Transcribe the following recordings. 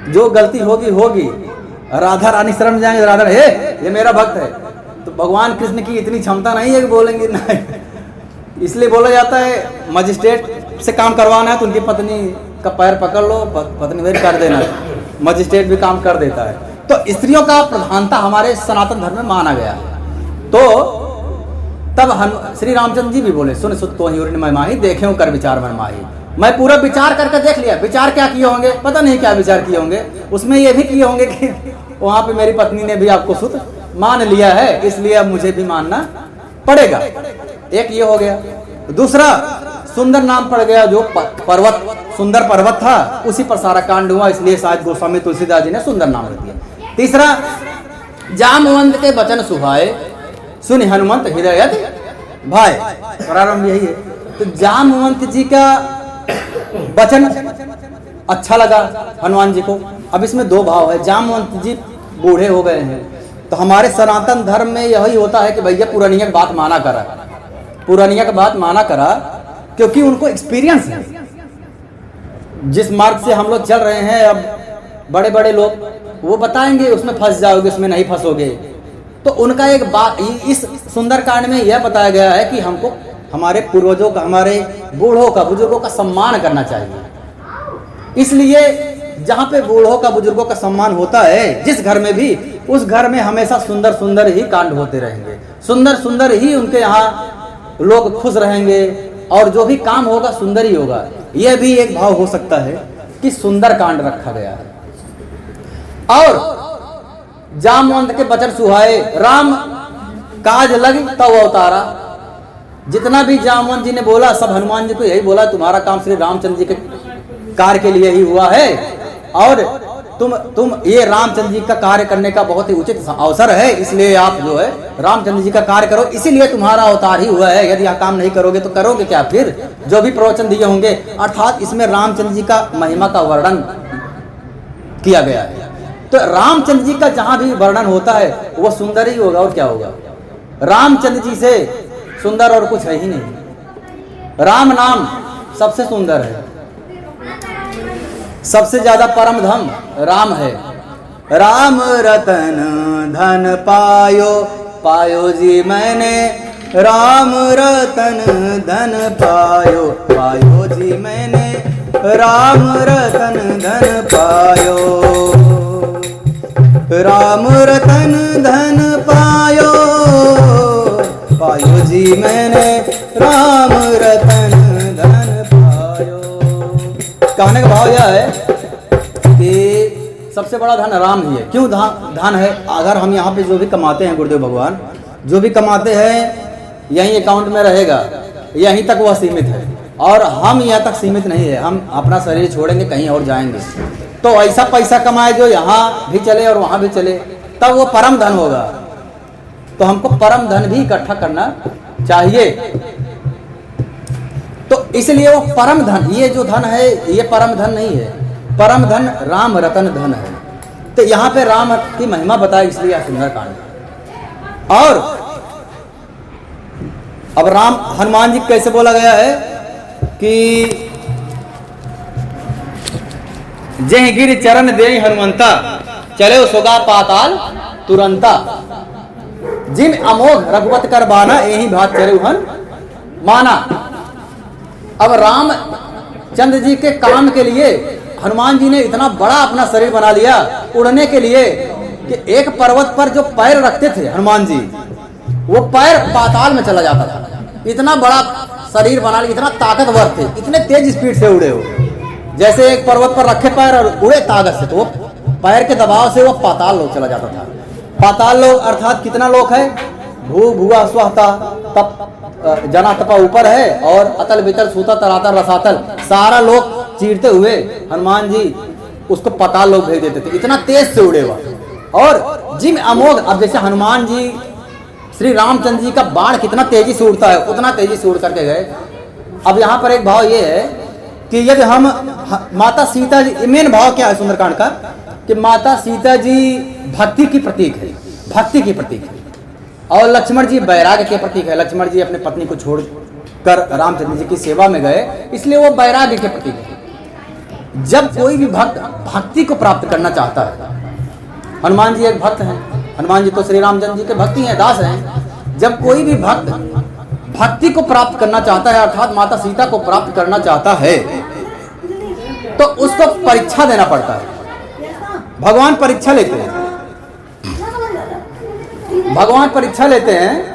जो गलती होगी होगी, राधा रानी शरण में जाएंगे, राधा हे ये मेरा भक्त है, तो भगवान कृष्ण की इतनी क्षमता नहीं है कि बोलेंगे नहीं। इसलिए बोला जाता है मजिस्ट्रेट से काम करवाना है तो उनकी पत्नी का पैर पकड़ लो, पत्नी मेरी कर देना, मजिस्ट्रेट भी काम कर देता है। तो स्त्रियों का प्रधानता हमारे सनातन धर्म में माना गया है। तो तब हम श्री रामचंद्र जी भी बोले, सुन सुत को ही माही देखे कर विचार मन माही। मैं पूरा विचार करके देख लिया, विचार क्या किए होंगे पता नहीं, क्या विचार किए होंगे, उसमें ये भी किए होंगे कि वहां पे मेरी पत्नी ने भी आपको सुत मान लिया है, इसलिए अब मुझे भी मानना पड़ेगा। एक ये हो गया। दूसरा, सुंदर नाम पड़ गया, जो पर्वत सुंदर पर्वत था उसी पर सारा कांड हुआ, इसलिए शायद गोस्वामी तुलसीदास जी ने सुंदर नाम रख दिया। तीसरा, जामवंत के वचन सुहाए सुन हनुमंत हृदय भाई, प्रारंभ यही है। तो जामवंत जी का वचन अच्छा लगा हनुमान जी को। अब इसमें दो भाव है, जामवंत जी बूढ़े हो गए हैं, तो हमारे सनातन धर्म में यही होता है कि भैया पुरानिया की बात माना करा, पुरानिया की बात माना करा, क्योंकि उनको एक्सपीरियंस है। जिस मार्ग से हम लोग चल रहे हैं, अब बड़े बड़े लोग वो बताएंगे उसमें फंस जाओगे, उसमें नहीं फंसोगे। तो उनका एक बात इस सुंदर कांड में यह बताया गया है कि हमको हमारे पूर्वजों का, हमारे बूढ़ों का, बुजुर्गों का सम्मान करना चाहिए। इसलिए जहाँ पे बूढ़ों का, बुजुर्गों का सम्मान होता है जिस घर में भी, उस घर में हमेशा सुंदर सुंदर ही कांड होते रहेंगे, सुंदर सुंदर ही उनके यहाँ लोग खुश रहेंगे, और जो भी काम होगा सुंदर ही होगा। यह भी एक भाव हो सकता है कि सुंदर कांड रखा गया है। और जामवंत के वचन सुहाए, राम काज लग तब अवतारा। जितना भी जामवंत जी ने बोला सब हनुमान जी को यही बोला, तुम्हारा काम श्री रामचंद्र जी के कार्य के लिए ही हुआ है, और तुम ये रामचंद्र जी का कार्य करने का बहुत ही उचित अवसर है, इसलिए आप जो है रामचंद्र जी का कार्य करो, इसीलिए तुम्हारा अवतार ही हुआ है। यदि आप काम नहीं करोगे तो करोगे क्या फिर? जो भी प्रवचन दिए होंगे, अर्थात इसमें रामचंद्र जी का महिमा का वर्णन किया गया है। तो रामचंद्र जी का जहां भी वर्णन होता है वो सुंदर ही होगा, और क्या होगा? रामचंद्र जी से सुंदर और कुछ है ही नहीं। राम नाम सबसे सुंदर है, सबसे ज्यादा परम धम राम है। राम रतन धन पायो, पायो जी मैंने राम रतन धन पायो, पायो जी मैंने राम रतन धन पायो, राम रतन धन पायो, पायो जी मैंने राम रतन धन पायो। कहने का भाव यह है कि सबसे बड़ा धन राम ही है। क्यों धन है? अगर हम यहाँ पे जो भी कमाते हैं, गुरुदेव भगवान जो भी कमाते हैं यहीं अकाउंट में रहेगा, यहीं तक वह सीमित है, और हम यहाँ तक सीमित नहीं है। हम अपना शरीर छोड़ेंगे, कहीं और जाएंगे, तो ऐसा पैसा कमाए जो यहाँ भी चले और वहाँ भी चले, तब वो परम धन होगा। तो हमको परम धन भी इकट्ठा करना चाहिए। तो इसलिए वो परम धन, ये जो धन है ये परम धन नहीं है, परम धन राम रतन धन है। तो यहाँ पे राम की महिमा बताई, इसलिए सुंदर कांड। और अब राम हनुमान जी कैसे बोला गया है कि जय गिर चरण दे हनुमंता, चले सोगा पाताल तुरंता, जिन अमोघ रघुपत कर बाना, यही भात चरे हन माना। अब राम चंद्र जी के काम के लिए हनुमान जी ने इतना बड़ा अपना शरीर बना लिया उड़ने के लिए, कि एक पर्वत पर जो पैर रखते थे हनुमान जी, वो पैर पाताल में चला जाता था। इतना बड़ा शरीर बना लिया, इतना ताकतवर थे, इतने तेज स्पीड से उड़े हो। जैसे एक पर्वत पर रखे पैर और उड़े ताकत से, तो वो पैर के दबाव से वो पाताल लोक चला जाता था। पाताल लोक अर्थात कितना लोक है? भू भुआ स्वहता तप जना तपा ऊपर है, और अतल वितल सूता तरातर रसातल, सारा लोक चीरते हुए हनुमान जी उसको पाताल लोक भेज देते थे, इतना तेज से उड़े हुआ। और जिन अमोघ, अब जैसे हनुमान जी श्री रामचंद्र जी का बाण कितना तेजी से उड़ता है, उतना तेजी से उड़ करके गए। अब यहाँ पर एक भाव ये है कि यदि हम माता सीता जी, मेन भाव क्या है सुंदरकांड का, कि माता सीता जी भक्ति की प्रतीक है, भक्ति की प्रतीक है, और लक्ष्मण जी वैराग्य के प्रतीक है। लक्ष्मण जी अपने पत्नी को छोड़कर रामचंद्र जी की सेवा में गए, इसलिए वो वैराग्य के प्रतीक है। जब कोई भी भक्त भक्ति को प्राप्त करना चाहता है, हनुमान जी एक भक्त हैं, हनुमान जी तो श्री रामचंद्र जी के भक्ति हैं, दास हैं। जब कोई भी भक्त भक्ति को प्राप्त करना चाहता है अर्थात माता सीता को प्राप्त करना चाहता है तो उसको परीक्षा देना पड़ता है। भगवान परीक्षा लेते हैं, भगवान परीक्षा लेते हैं।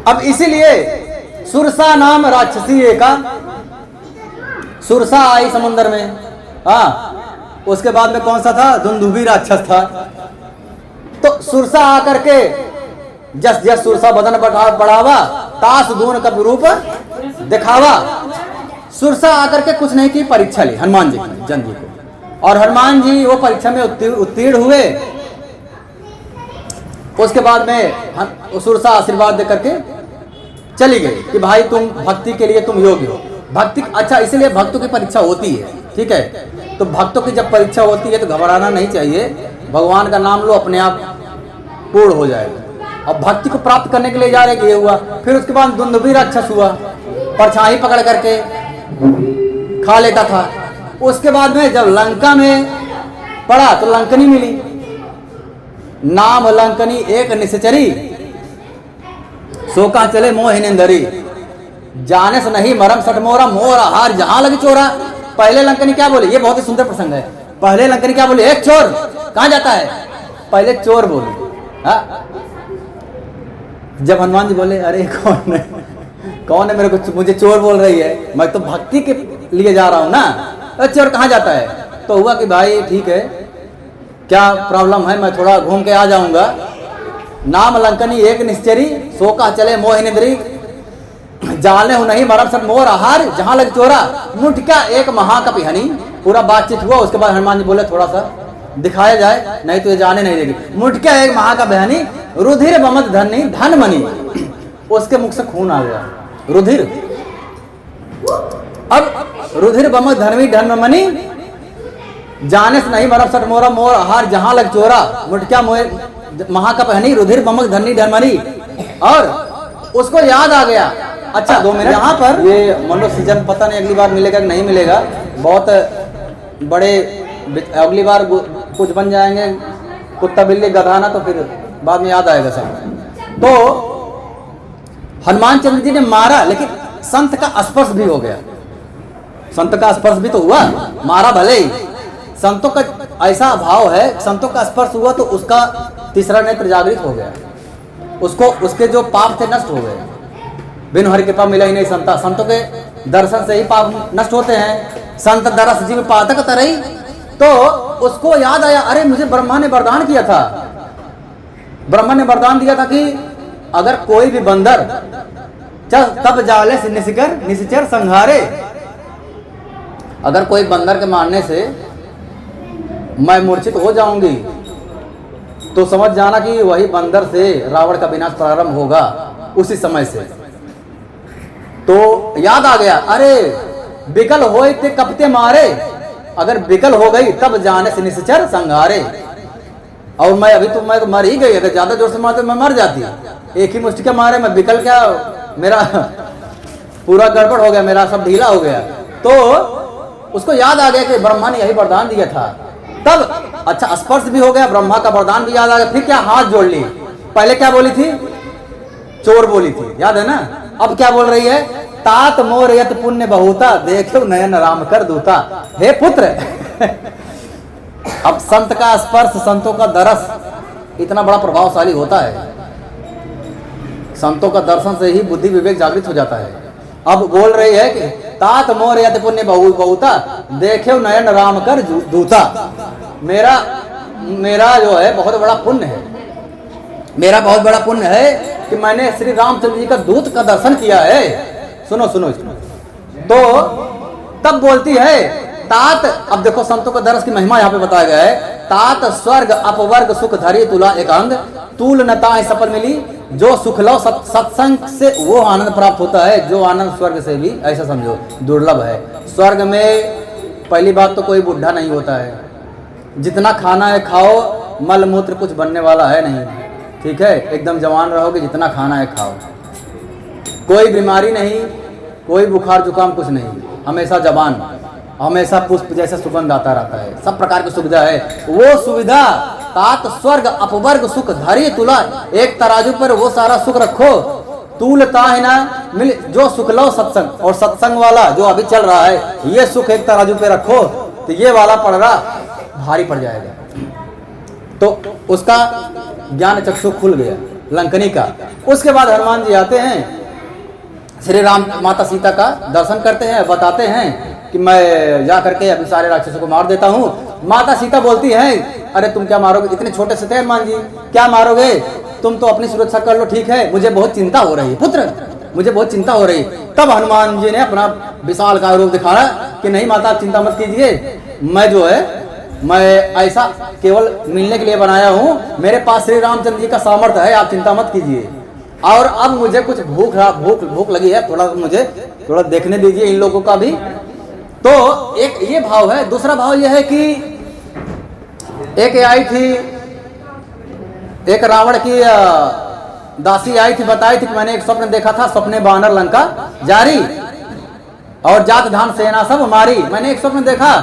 अब इसीलिए सुरसा नाम राक्षसी एका, सुरसा आई समुद्र में, हाँ, उसके बाद में कौन सा था, दुंदुभी राक्षस था। तो सुरसा आकर के जस जस सुरसा बदन बढ़ावा तास दून का रूप दिखावा। सुरसा आकर के कुछ नहीं की, परीक्षा ली हनुमान जी की, जन जी को, और हनुमान जी वो परीक्षा में उत्तीर्ण हुए। उसके बाद में सुरसा आशीर्वाद दे करके चली गई कि भाई तुम भक्ति के लिए तुम योग्य हो। भक्ति, अच्छा, इसलिए भक्तों की परीक्षा होती है, ठीक है। तो भक्तों की जब परीक्षा होती है तो घबराना नहीं चाहिए, भगवान का नाम लो, अपने आप पूर्ण हो जाएगा। अब भक्ति को प्राप्त करने के लिए जा रहे, ये हुआ। फिर उसके बाद दुंदुभी राक्षस हुआ, परछाई पकड़ करके खा लेता था। उसके बाद में जब लंका में पड़ा तो लंकनी मिली, नाम लंकनी एक निश्चरी, सोका चले मोहिनेंदरी, जाने से नहीं मरम सट मोरा, मोरा हार जहां लगी चोरा। पहले लंकनी क्या बोले, ये बहुत ही सुंदर प्रसंग है। पहले लंकनी क्या बोले, एक चोर कहां जाता है, पहले चोर बोले। हाँ, जब हनुमान जी बोले अरे कौन है मेरे को, मुझे चोर बोल रही है, मैं तो भक्ति के लिए जा रहा हूं ना, अरे चोर कहां जाता है। तो हुआ कि भाई ठीक है, क्या प्रॉब्लम है, मैं थोड़ा घूम के आ जाऊंगा। नाम लंकनी एक निश्चरी, सोका चले मोहिनेंद्री, जाने हो नहीं मरम सट मोर आहार जहां लग चोरा, मुठका एक महाकपिहनी। पूरा बातचीत हुआ। उसके बाद हनुमान जी बोले थोड़ा सा दिखाया जाए, नहीं तो ये जाने नहीं देगी। मुठका एक महाकपिहनी, रुधिर बमत धनी धन मनी, उसके मुख से खून आ गया, रुधिर। अब रुधिर बमत धनवी धन मनी, जाने से नहीं मरम सट मोरा, मोर आहार जहां लग चोरा, मुठका महाकपिहनी, रुधिर बमक धनी धन मनी। और उसको याद आ गया, अच्छा 2 मिनट यहाँ पर, ये मनोज सीजन पता नहीं अगली बार मिलेगा कि नहीं मिलेगा, बहुत बड़े, अगली बार कुछ बन जाएंगे, कुत्ता बिल्ली गधाना, तो फिर बाद में याद आएगा सब। तो हनुमान चंद्र जी ने मारा, लेकिन संत का स्पर्श भी हो गया, संत का स्पर्श भी तो हुआ, मारा भले ही। संतों का ऐसा भाव है, संतों का स्पर्श हुआ तो उसका तीसरा नेत्र जागृत हो गया, उसको उसके जो पाप थे नष्ट हो गए। बिन हरि कृपा मिला ही नहीं संता, संतों के दर्शन से ही पाप नष्ट होते हैं। संत दरस जीव पातक तरई, तो उसको याद आया, अरे मुझे ब्रह्मा ने वरदान किया था, ब्रह्मा ने वरदान दिया था कि अगर कोई भी बंदर तब जाले से निश्चर संहारे, अगर कोई बंदर के मारने से मैं मूर्छित हो जाऊंगी तो समझ जाना कि वही बंदर से रावण का विनाश प्रारंभ होगा उसी समय से। तो याद आ गया, अरे बिकल होए ते कपते मारे, अगर बिकल हो गई तब जाने से निश्चर संहारे। और मैं अभी तो मैं तो मर ही गई, अगर ज्यादा जोर से मारते मैं मर जाती, एक ही मुष्टि के मारे मैं बिकल क्या, मेरा पूरा गड़बड़ हो गया, मेरा सब ढीला हो गया। तो उसको याद आ गया कि ब्रह्मा ने यही वरदान दिया था। तब अच्छा स्पर्श भी हो गया, ब्रह्मा का वरदान भी याद आ गया। फिर क्या, हाथ जोड़ ली। पहले क्या बोली थी, चोर बोली थी, याद है ना। अब क्या बोल रही है, तात मोर यत पुण्य बहुता, देखो नयन राम कर दूता। हे पुत्र अब संत का स्पर्श, संतों का दरस इतना बड़ा प्रभावशाली होता है, संतों का दर्शन से ही बुद्धि विवेक जागृत हो जाता है। अब बोल रही है कि तात मोर यत पुण्य बहुता, देखो नयन राम कर दूता। मेरा जो है बहुत बड़ा पुण्य है, मेरा बहुत बड़ा पुण्य है कि मैंने श्री रामचंद्र जी का दूत का दर्शन किया है। सुनो सुनो सुनो। तो तब बोलती है तात, अब देखो संतों का दर्श की महिमा यहाँ पे बताया गया है। तात स्वर्ग अपवर्ग सुख धरी तुला एक अंग, तूल नता सफल मिली, जो सुख लो सत्संग से वो आनंद प्राप्त होता है, जो आनंद स्वर्ग से भी, ऐसा समझो, दुर्लभ है। स्वर्ग में पहली बात तो कोई बुढ़ा नहीं होता है, जितना खाना है खाओ, मल मूत्र कुछ बनने वाला है नहीं, ठीक है, एकदम जवान रहोगे, जितना खाना है खाओ, कोई बीमारी नहीं, कोई बुखार जुकाम कुछ नहीं, हमेशा जवान। हमेशा पुष्प जैसा सुगंध आता रहता है, सब प्रकार की सुविधा है। वो सुविधा तात स्वर्ग अपवर्ग सुख धरी तुला, एक तराजू पर वो सारा सुख रखो, तूलता है ना मिल जो सुख लो सत्संग, और सत्संग वाला जो अभी चल रहा है ये सुख एक तराजू पे रखो तो ये वाला पड़ रहा भारी पड़ जाएगा। तो उसका ज्ञान चक्षु खुल गया लंकनी का। उसके बाद हनुमान जी आते हैं, श्री राम माता सीता का दर्शन करते हैं, बताते हैं कि मैं जा करके अभी सारे राक्षसों को मार देता हूँ। माता सीता बोलती है अरे तुम क्या मारोगे, इतने छोटे से थे हनुमान जी, क्या मारोगे, तुम तो अपनी सुरक्षा कर लो, ठीक है, मुझे बहुत चिंता हो रही है पुत्र, मुझे बहुत चिंता हो रही। तब हनुमान जी ने अपना विशाल का रूप दिखाया कि नहीं माता आप चिंता मत कीजिए, मैं जो है मैं ऐसा केवल मिलने के लिए बनाया हूँ, मेरे पास श्री रामचंद्र जी का सामर्थ्य है, आप चिंता मत कीजिए। और अब मुझे कुछ भूख लगी है, थोड़ा मुझे थोड़ा देखने दीजिए इन लोगों का भी। तो एक ये भाव है। दूसरा भाव यह है कि एक आई थी, एक रावण की दासी आई थी, बताई थी कि मैंने एक स्वप्न देखा था, स्वप्ने बानर लंका जारी और जात धान सेना सब मारी। मैंने एक स्वप्न देखा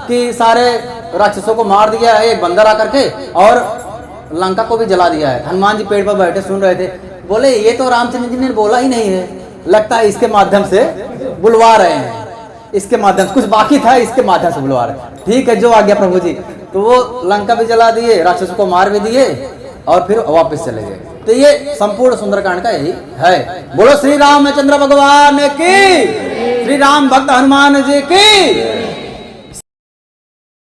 कि सारे राक्षसों को मार दिया है एक बंदर आकर के, और लंका को भी जला दिया है। हनुमान जी पेड़ पर बैठे सुन रहे थे, बोले ये तो रामचंद्र जी ने बोला ही नहीं है, लगता है इसके माध्यम से बुलवा रहे हैं, इसके माध्यम से कुछ बाकी था, इसके माध्यम से बुलवा रहे हैं। ठीक है, जो आ गया प्रभु जी। तो वो लंका भी जला दिए, राक्षसों को मार भी दिए और फिर वापस चले गए। तो ये संपूर्ण सुंदरकांड का यही है। बोलो श्री रामचंद्र भगवान की, श्री राम भक्त हनुमान जी की।